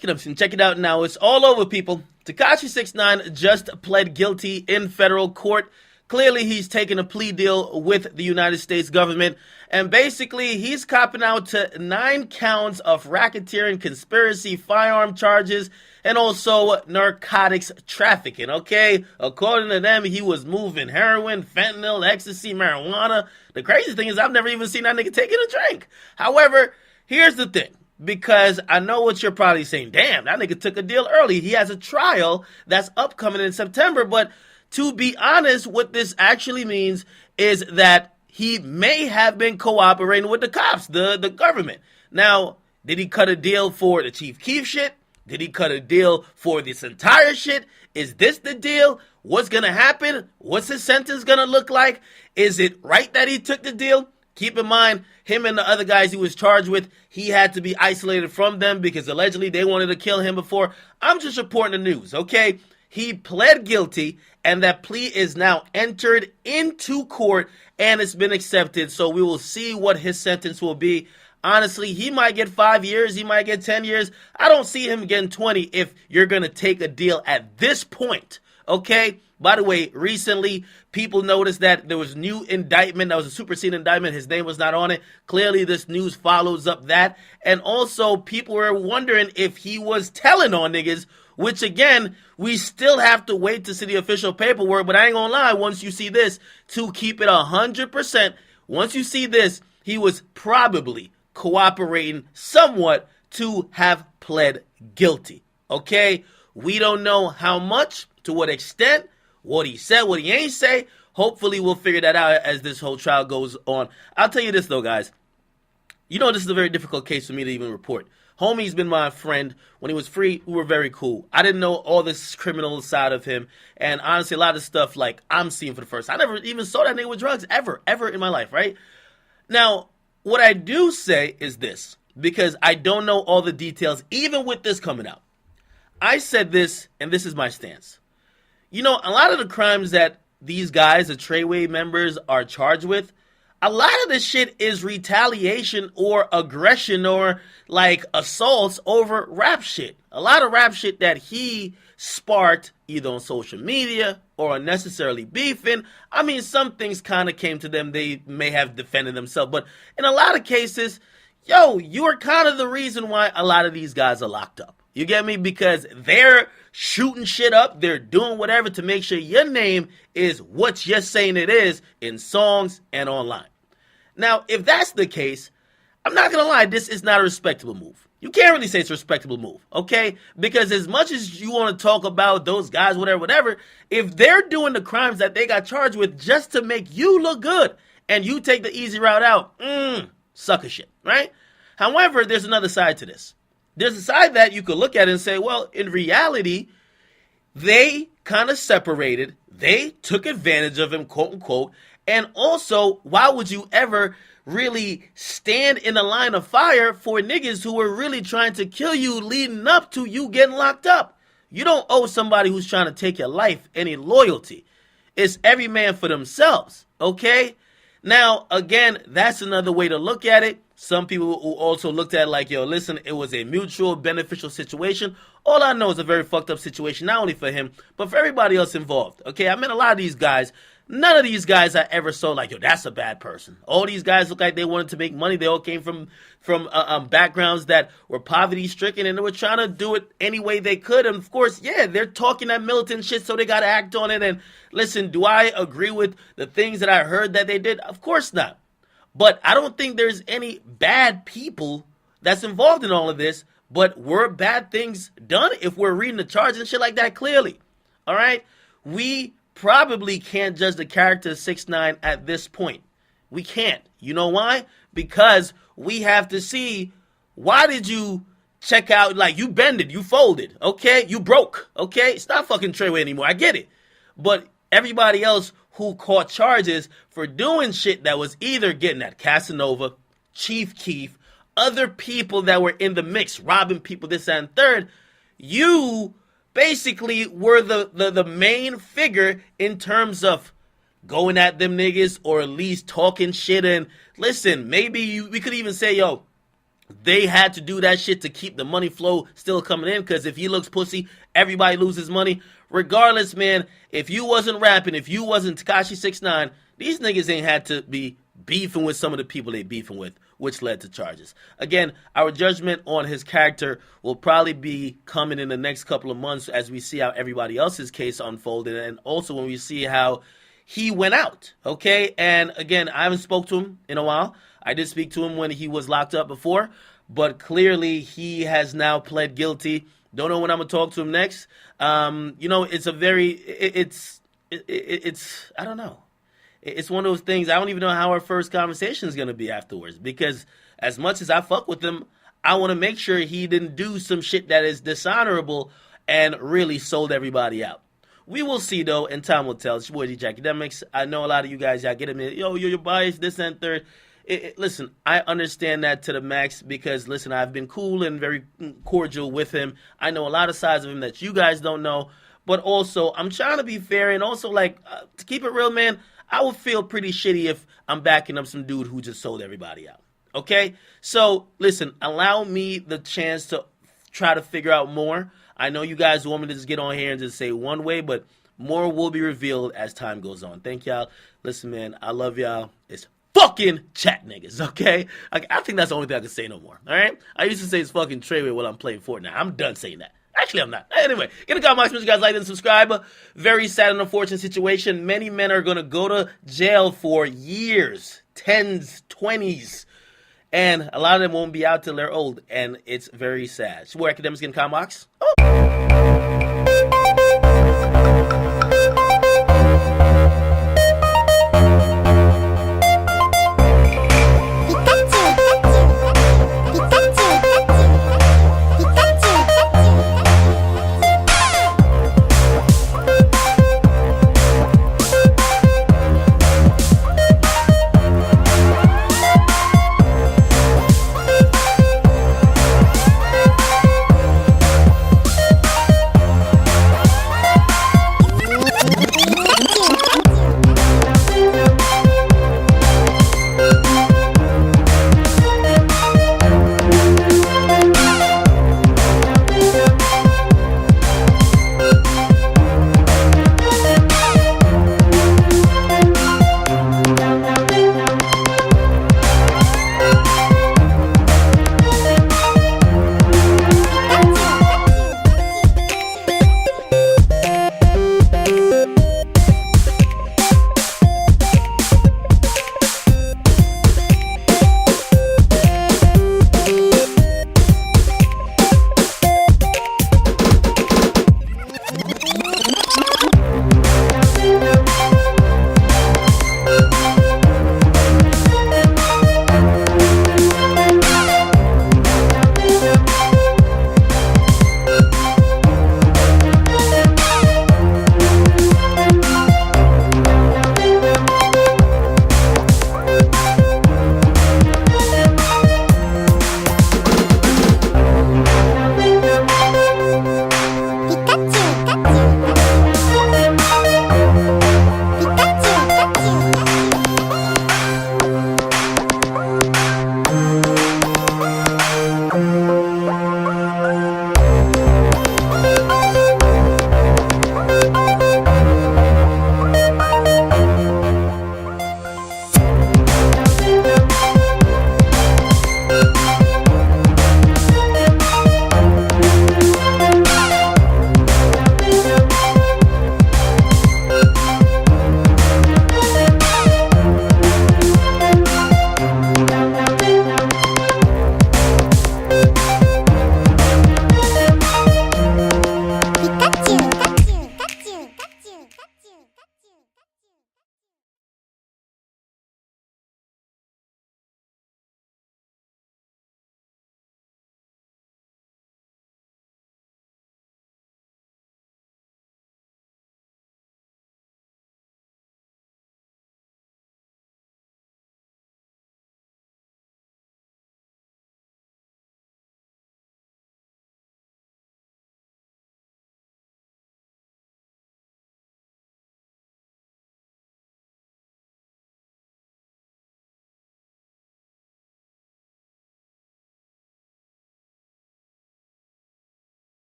Check it out now. It's all over, people. Tekashi 6ix9ine just pled guilty in federal court. Clearly, he's taken a plea deal with the United States government. And basically, he's copping out to 9 counts of racketeering, conspiracy, firearm charges, and also narcotics trafficking, okay? According to them, he was moving heroin, fentanyl, ecstasy, marijuana. The crazy thing is I've never even seen that nigga taking a drink. However, here's the thing. Because I know what you're probably saying. Damn, that nigga took a deal early. He has a trial that's upcoming in September. But to be honest, what this actually means is that he may have been cooperating with the cops, the government. Now, did he cut a deal for the Chief Keef shit? Did he cut a deal for this entire shit? Is this the deal? What's going to happen? What's his sentence going to look like? Is it right that he took the deal? Keep in mind, him and the other guys he was charged with, he had to be isolated from them because allegedly they wanted to kill him before. I'm just reporting the news, okay? He pled guilty, and that plea is now entered into court, and it's been accepted. So we will see what his sentence will be. Honestly, he might get 5 years. He might get 10 years. I don't see him getting 20 if you're going to take a deal at this point, okay? By the way, recently, people noticed that there was new indictment. That was a superseding indictment. His name was not on it. Clearly, this news follows up that. And also, people were wondering if he was telling on niggas, which, again, we still have to wait to see the official paperwork. But I ain't gonna lie, once you see this, to keep it 100%, once you see this, he was probably cooperating somewhat to have pled guilty. Okay? We don't know how much, to what extent, what he said, what he ain't say. Hopefully we'll figure that out as this whole trial goes on. I'll tell you this though, guys. You know this is a very difficult case for me to even report. Homie's been my friend. When he was free, we were very cool. I didn't know all this criminal side of him. And honestly, a lot of stuff like I'm seeing for the first time. I never even saw that nigga with drugs ever in my life, right? Now, what I do say is this, because I don't know all the details, even with this coming out. I said this, and this is my stance. You know, a lot of the crimes that these guys, the Treyway members, are charged with, a lot of this shit is retaliation or aggression or like assaults over rap shit. A lot of rap shit that he sparked either on social media or unnecessarily beefing. I mean, some things kind of came to them. They may have defended themselves. But in a lot of cases, yo, you're kind of the reason why a lot of these guys are locked up. You get me? Because they're shooting shit up. They're doing whatever to make sure your name is what you're saying it is in songs and online. Now, if that's the case, I'm not going to lie, this is not a respectable move. You can't really say it's a respectable move, okay? Because as much as you want to talk about those guys, whatever, if they're doing the crimes that they got charged with just to make you look good and you take the easy route out, sucker shit, right? However, there's another side to this. There's a side that you could look at and say, well, in reality, they kind of separated. They took advantage of him, quote unquote. And also, why would you ever really stand in the line of fire for niggas who were really trying to kill you leading up to you getting locked up? You don't owe somebody who's trying to take your life any loyalty. It's every man for themselves, okay? Now, again, that's another way to look at it. Some people who also looked at it like, yo, listen, it was a mutual beneficial situation. All I know is a very fucked up situation, not only for him, but for everybody else involved. Okay, I met a lot of these guys. None of these guys I ever saw like, yo, that's a bad person. All these guys look like they wanted to make money. They all came from backgrounds that were poverty-stricken, and they were trying to do it any way they could. And, of course, yeah, they're talking that militant shit, so they got to act on it. And, listen, do I agree with the things that I heard that they did? Of course not. But I don't think there's any bad people that's involved in all of this. But were bad things done if we're reading the charge and shit like that clearly? All right? We probably can't judge the character of 6ix9ine at this point. We can't. You know why? Because we have to see, why did you check out, like you bended, you folded, okay? You broke, okay? It's not fucking Treyway anymore. I get it. But everybody else who caught charges for doing shit that was either getting at Casanova, Chief Keef, other people that were in the mix, robbing people, this and third, you basically were the main figure in terms of going at them niggas or at least talking shit. And listen, maybe we could even say, yo, They had to do that shit to keep the money flow still coming in, because if he looks pussy, everybody loses money. Regardless, man, if you wasn't rapping, if you wasn't Tekashi 6ix9ine, these niggas ain't had to be beefing with some of the people they beefing with, which led to charges. Again, our judgment on his character will probably be coming in the next couple of months as we see how everybody else's case unfolded, and also when we see how he went out, okay? And again, I haven't spoke to him in a while. I did speak to him when he was locked up before, but clearly he has now pled guilty. Don't know when I'm gonna talk to him next. It's a very, it's I don't know. It's one of those things. I don't even know how our first conversation is gonna be afterwards, because as much as I fuck with him, I want to make sure he didn't do some shit that is dishonorable and really sold everybody out. We will see, though, and time will tell. It's your boy, DJ Akademiks. I know a lot of you guys, y'all get me, yo, you're biased, this and third. Listen, I understand that to the max because, listen, I've been cool and very cordial with him. I know a lot of sides of him that you guys don't know. But also, I'm trying to be fair, and also, to keep it real, man, I would feel pretty shitty if I'm backing up some dude who just sold everybody out. Okay? So, listen, allow me the chance to try to figure out more. I know you guys want me to just get on here and just say one way, but more will be revealed as time goes on. Thank y'all. Listen, man, I love y'all. It's fucking chat niggas, okay? I think that's the only thing I can say no more, all right? I used to say it's fucking Treyway while I'm playing Fortnite. I'm done saying that. Actually, I'm not. Anyway, get a comment, you guys like and subscribe. Very sad and unfortunate situation. Many men are going to go to jail for years, 10s, 20s, and a lot of them won't be out till they're old, and it's very sad. So, where Akademiks getting Akademiks? Oh.